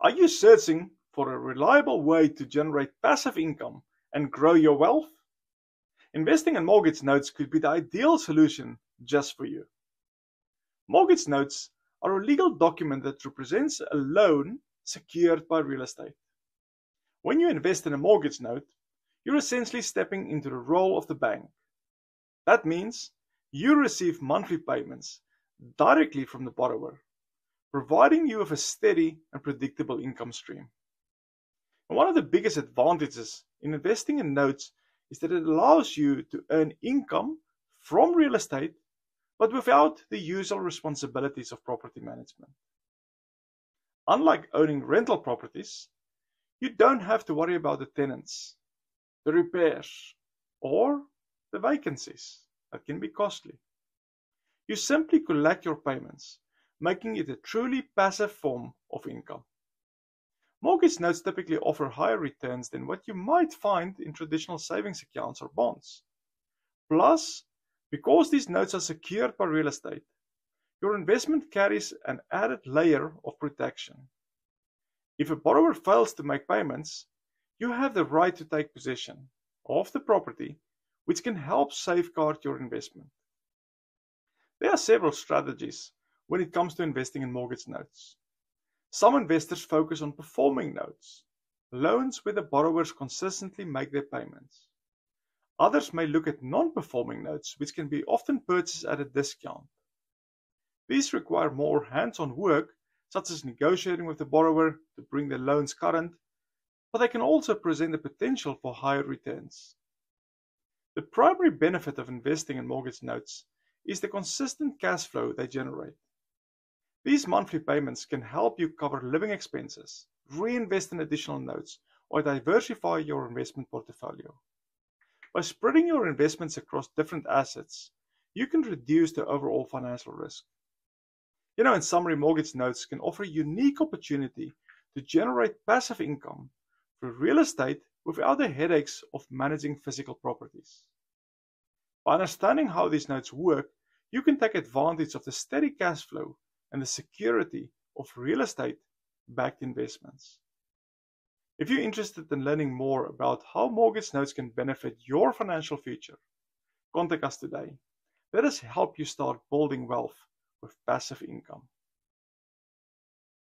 Are you searching for a reliable way to generate passive income and grow your wealth? Investing in mortgage notes could be the ideal solution just for you. Mortgage notes are a legal document that represents a loan secured by real estate. When you invest in a mortgage note, you're essentially stepping into the role of the bank. That means you receive monthly payments directly from the borrower, providing you with a steady and predictable income stream. And one of the biggest advantages in investing in notes is that it allows you to earn income from real estate, but without the usual responsibilities of property management. Unlike owning rental properties, you don't have to worry about the tenants, the repairs, or the vacancies that can be costly. You simply collect your payments, making it a truly passive form of income. Mortgage notes typically offer higher returns than what you might find in traditional savings accounts or bonds. Plus, because these notes are secured by real estate, your investment carries an added layer of protection. If a borrower fails to make payments, you have the right to take possession of the property, which can help safeguard your investment. There are several strategies when it comes to investing in mortgage notes. Some investors focus on performing notes, loans where the borrowers consistently make their payments. Others may look at non-performing notes, which can be often purchased at a discount. These require more hands-on work, such as negotiating with the borrower to bring their loans current, but they can also present the potential for higher returns. The primary benefit of investing in mortgage notes is the consistent cash flow they generate. These monthly payments can help you cover living expenses, reinvest in additional notes, or diversify your investment portfolio. By spreading your investments across different assets, you can reduce the overall financial risk. In summary, mortgage notes can offer a unique opportunity to generate passive income through real estate without the headaches of managing physical properties. By understanding how these notes work, you can take advantage of the steady cash flow and the security of real estate-backed investments. If you're interested in learning more about how mortgage notes can benefit your financial future, contact us today. Let us help you start building wealth with passive income.